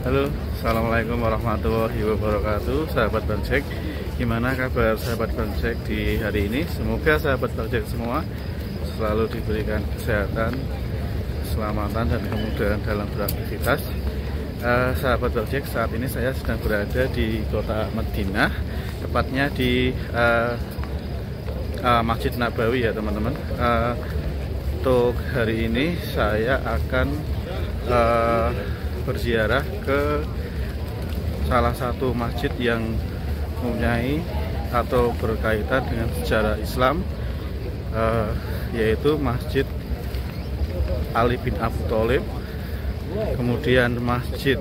Halo, assalamualaikum warahmatullahi wabarakatuh, sahabat Bangsek. Gimana kabar sahabat Bangsek di hari ini? Semoga sahabat Bangsek semua selalu diberikan kesehatan, keselamatan, dan kemudahan dalam beraktivitas. Sahabat Bangsek, saat ini saya sedang berada di kota Madinah, tepatnya di Masjid Nabawi ya teman-teman. Untuk hari ini saya akan berziarah ke salah satu masjid yang mempunyai atau berkaitan dengan sejarah Islam, yaitu Masjid Ali bin Abu Thalib, kemudian Masjid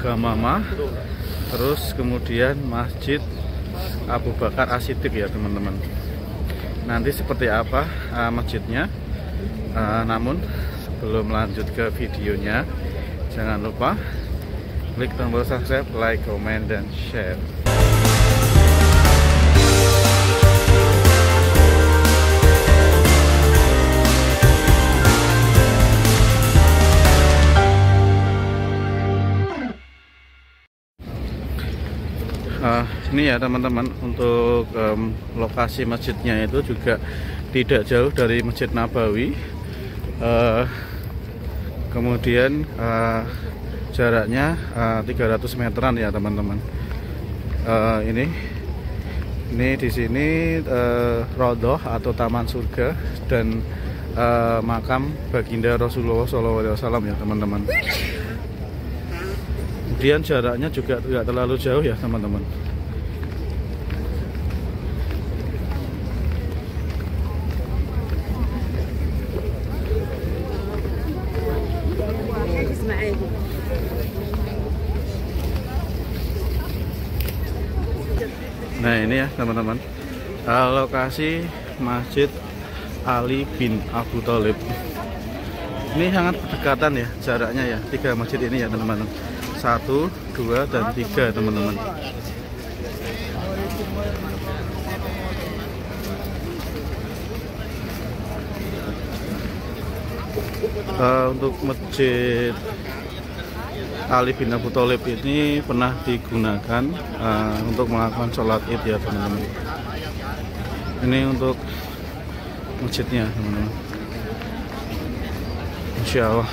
Gamamah, terus kemudian Masjid Abu Bakar As-Siddiq ya teman-teman. Nanti seperti apa masjidnya, namun sebelum lanjut ke videonya, jangan lupa klik tombol subscribe, like, comment, dan share. Ini ya teman-teman, untuk lokasi masjidnya itu juga tidak jauh dari Masjid Nabawi. Kemudian jaraknya 300 meteran ya teman-teman. Ini di sini Raudhah atau Taman Surga dan makam baginda Rasulullah SAW ya teman-teman. Kemudian jaraknya juga tidak terlalu jauh ya teman-teman. Nah ini ya teman-teman, lokasi Masjid Ali bin Abu Thalib. Ini sangat berdekatan ya jaraknya ya, 3 masjid ini ya teman-teman. 1, 2, dan 3 teman-teman. Untuk Masjid Ali bin Abu Thalib ini pernah digunakan untuk melakukan sholat id ya teman-teman. Ini untuk masjidnya teman-teman. Insya Allah.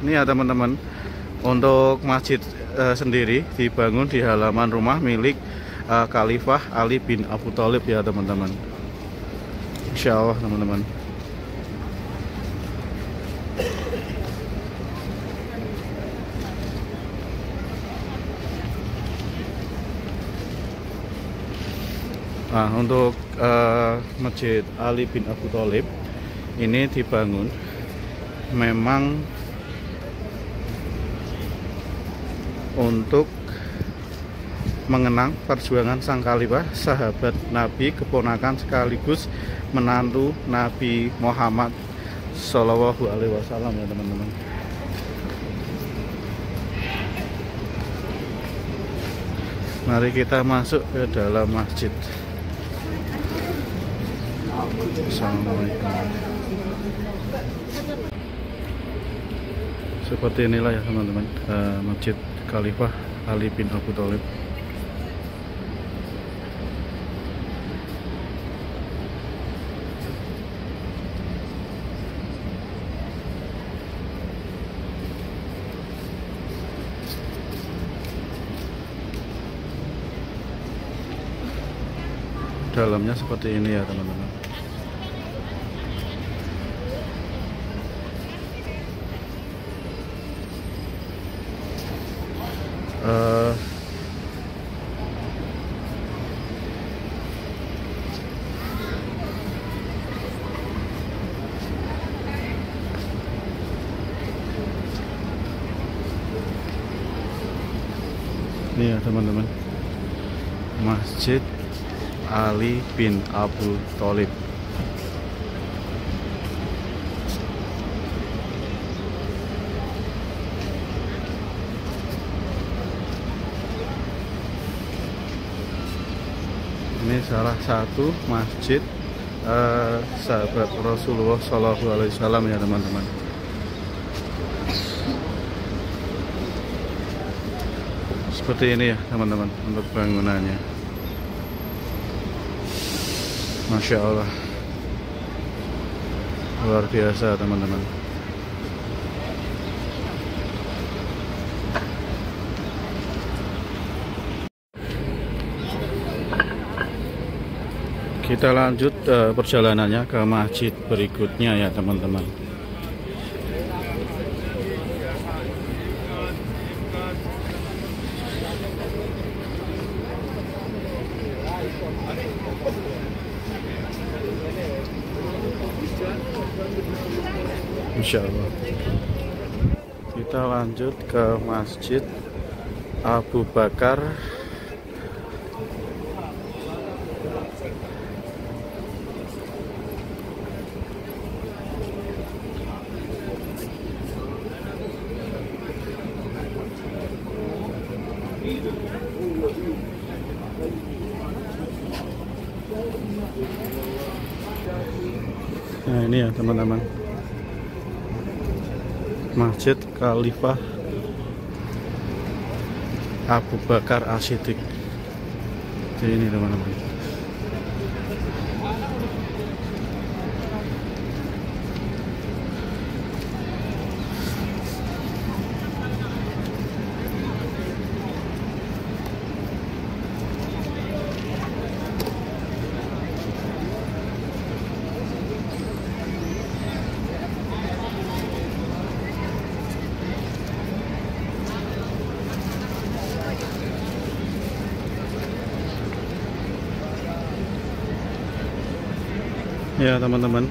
Ini ya teman-teman, untuk masjid sendiri dibangun di halaman rumah milik Khalifah Ali bin Abu Thalib ya teman-teman. Insya Allah teman-teman. Nah, untuk Masjid Ali bin Abu Thalib ini dibangun memang untuk mengenang perjuangan sang khalifah, sahabat Nabi, keponakan sekaligus menantu Nabi Muhammad Shallallahu Alaihi Wasallam ya teman-teman. Mari kita masuk ke dalam masjid. Assalamualaikum. Seperti inilah ya teman-teman, Masjid Khalifah Ali bin Abu Thalib. Dalamnya seperti ini ya teman-teman. Ini ya teman-teman, Masjid Ali bin Abu Thalib. Ini salah satu masjid sahabat Rasulullah Shallallahu Alaihi Wasallam ya teman-teman. Seperti ini ya teman-teman untuk bangunannya. Masya Allah, luar biasa teman-teman. Kita lanjut perjalanannya ke masjid berikutnya ya teman-teman. Insya Allah. Kita lanjut ke Masjid Abu Bakar Nah ini ya teman-teman, Masjid Khalifah Abu Bakar As-Siddiq. Ini teman-teman. Ya teman-teman,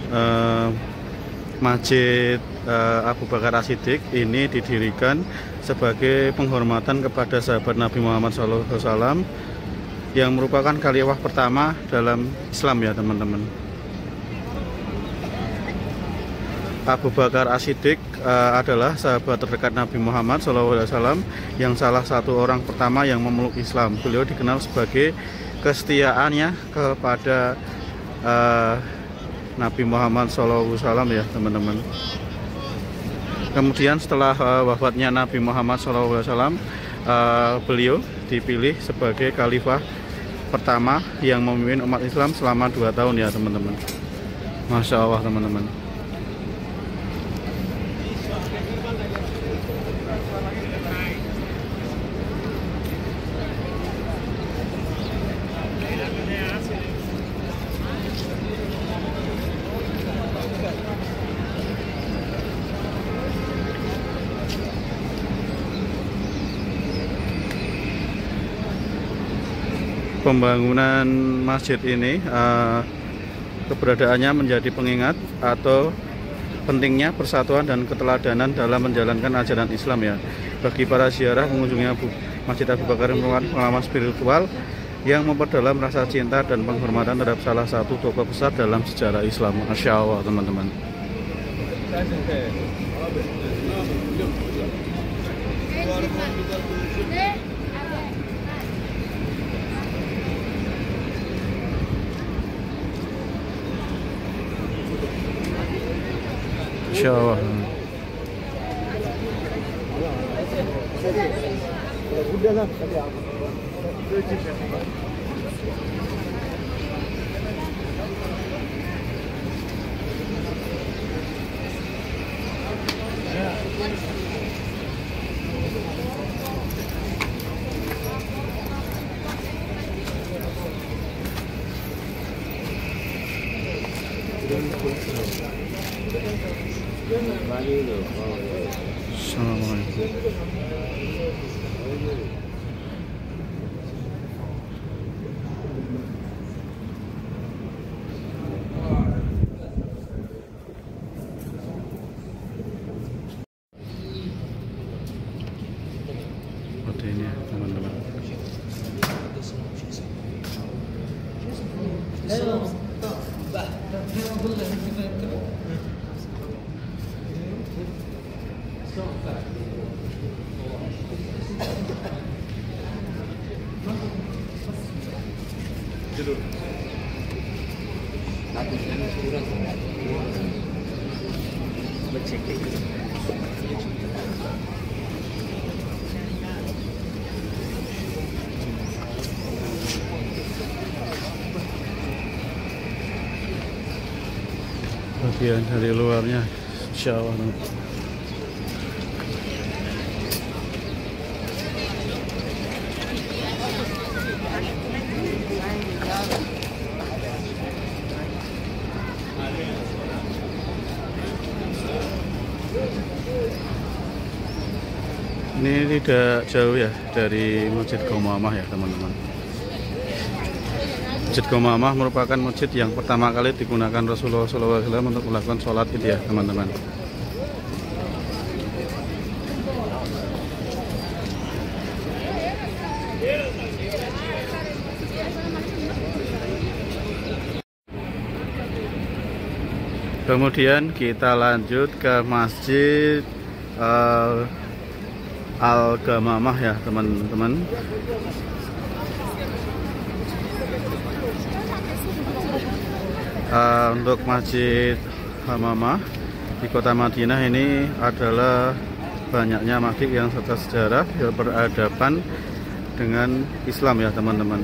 Masjid Abu Bakar As-Siddiq ini didirikan sebagai penghormatan kepada sahabat Nabi Muhammad SAW yang merupakan khalifah pertama dalam Islam ya teman-teman. Abu Bakar As-Siddiq adalah sahabat terdekat Nabi Muhammad SAW yang salah satu orang pertama yang memeluk Islam. Beliau dikenal sebagai kesetiaannya kepada Nabi Muhammad SAW ya teman-teman. Kemudian setelah wafatnya Nabi Muhammad SAW, beliau dipilih sebagai khalifah pertama yang memimpin umat Islam selama 2 tahun ya teman-teman. Masya Allah teman-teman. Pembangunan masjid ini keberadaannya menjadi pengingat atau pentingnya persatuan dan keteladanan dalam menjalankan ajaran Islam ya. Bagi para ziarah mengunjungi Masjid Abu Bakar merupakan pengalaman spiritual yang memperdalam rasa cinta dan penghormatan terhadap salah satu tokoh besar dalam sejarah Islam. Masya Allah teman-teman. Insya Allah. Assalamualaikum. Seperti ini teman-teman. Bagian dari luarnya syawah. Ini tidak jauh ya dari Masjid Ghamamah ya teman-teman. Masjid Ghamamah merupakan masjid yang pertama kali digunakan Rasulullah SAW untuk melakukan sholat Id ya teman-teman. Kemudian kita lanjut ke Masjid Al-Ghamamah ya teman-teman. Untuk Masjid Ghamamah di kota Madinah ini adalah banyaknya masjid yang serta sejarah yang berhadapan dengan Islam ya teman-teman.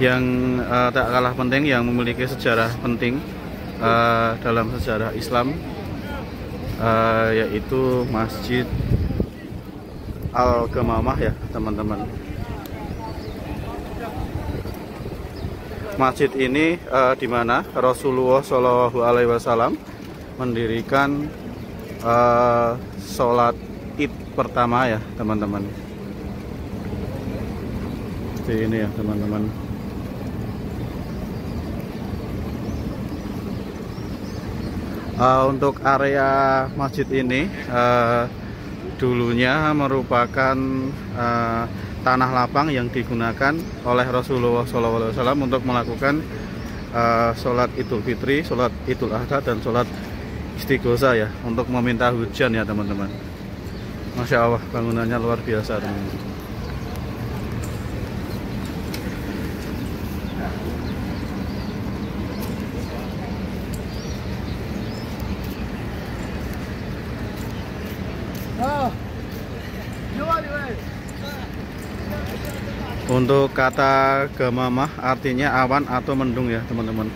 Yang tak kalah penting, yang memiliki sejarah penting dalam sejarah Islam, yaitu Masjid Al-Ghamamah ya teman-teman. Masjid ini di mana Rasulullah SAW mendirikan sholat Id pertama ya teman-teman. Seperti ini ya teman-teman. Untuk area masjid ini dulunya merupakan tanah lapang yang digunakan oleh Rasulullah SAW untuk melakukan sholat Idul Fitri, sholat Idul Adha, dan sholat Istighosa ya, untuk meminta hujan ya teman-teman. Masya Allah, bangunannya luar biasa teman-teman. Untuk kata Ghamamah artinya awan atau mendung ya teman-teman.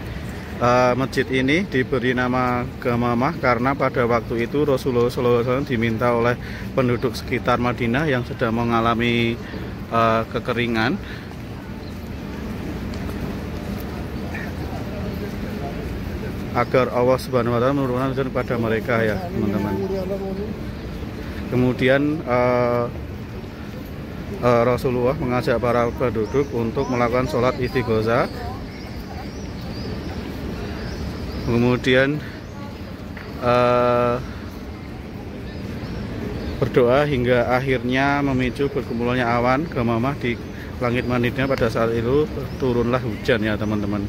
Masjid ini diberi nama Ghamamah karena pada waktu itu Rasulullah SAW diminta oleh penduduk sekitar Madinah yang sedang mengalami kekeringan agar Allah Subhanahu wa Ta'ala menurunkan hujan kepada mereka ya teman-teman. Kemudian Rasulullah mengajak para penduduk untuk melakukan sholat istighosa. Kemudian berdoa hingga akhirnya memicu berkumpulnya awan Ghamamah di langit Madinah. Pada saat itu turunlah hujan ya teman-teman.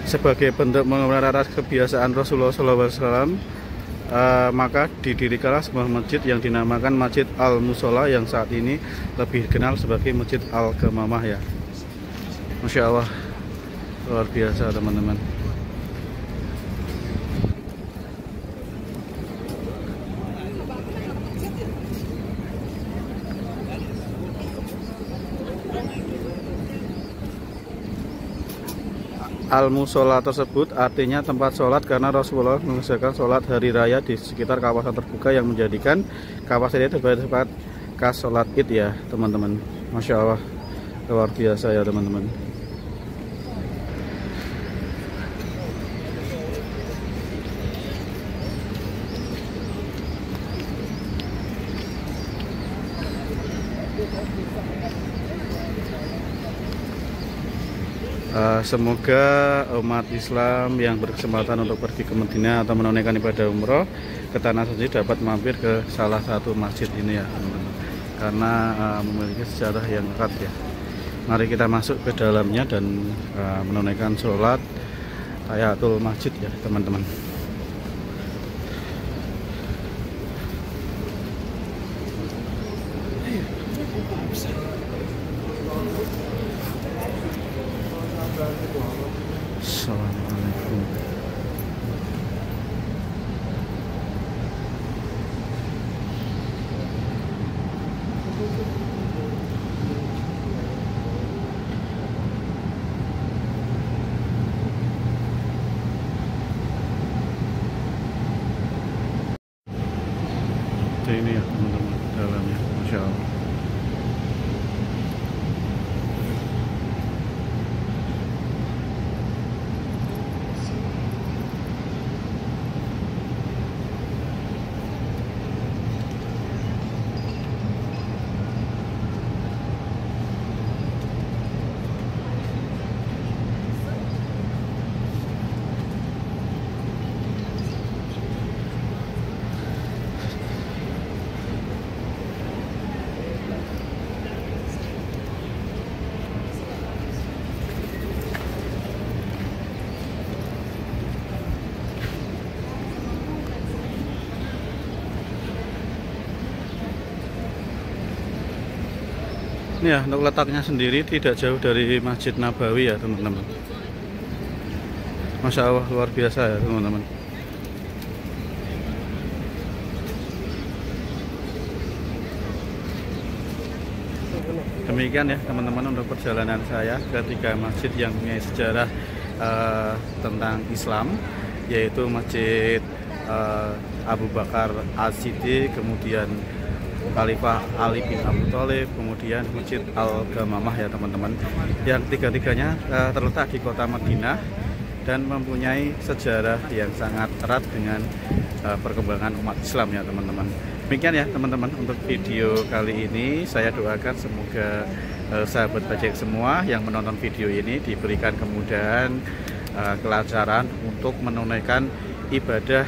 Sebagai bentuk memelihara kebiasaan Rasulullah SAW, maka didirikanlah sebuah masjid yang dinamakan Masjid Al-Musola yang saat ini lebih dikenal sebagai Masjid Al-Ghamamah ya. Masya Allah, luar biasa teman-teman. Al-Musola tersebut artinya tempat sholat karena Rasulullah mengerjakan sholat hari raya di sekitar kawasan terbuka yang menjadikan kawasan itu sebagai tempat khas sholat Id ya teman-teman. Masya Allah, luar biasa ya teman-teman. Semoga umat Islam yang berkesempatan untuk pergi ke Madinah atau menunaikan ibadah umroh ke tanah suci dapat mampir ke salah satu masjid ini ya teman-teman. karena memiliki sejarah yang erat ya. Mari kita masuk ke dalamnya dan menunaikan sholat tahiyatul masjid ya teman-teman. Assalamualaikum. Ini ya teman-teman dalamnya, Masya Allah. Ini ya, untuk letaknya sendiri tidak jauh dari Masjid Nabawi ya teman-teman. Masya Allah, luar biasa ya teman-teman. Demikian ya teman-teman untuk perjalanan saya ke 3 masjid yang punya sejarah tentang Islam, yaitu Masjid Abu Bakar As-Siddiq, kemudian Khalifah Ali bin Abi Thalib, kemudian Masjid Al-Ghamamah ya teman-teman, yang tiga-tiganya terletak di kota Madinah dan mempunyai sejarah yang sangat erat dengan perkembangan umat Islam ya teman-teman. Demikian ya teman-teman untuk video kali ini. Saya doakan semoga sahabat Bajek semua yang menonton video ini diberikan kemudahan, kelancaran untuk menunaikan ibadah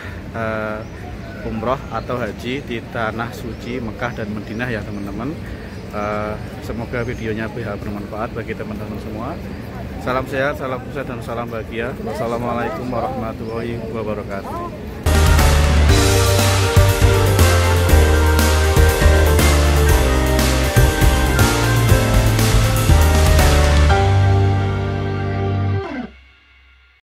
umroh atau haji di tanah suci Mekah dan Madinah ya teman-teman. Semoga videonya bermanfaat bagi teman-teman semua. Salam sehat, salam sukses dan salam bahagia. Wassalamualaikum warahmatullahi wabarakatuh.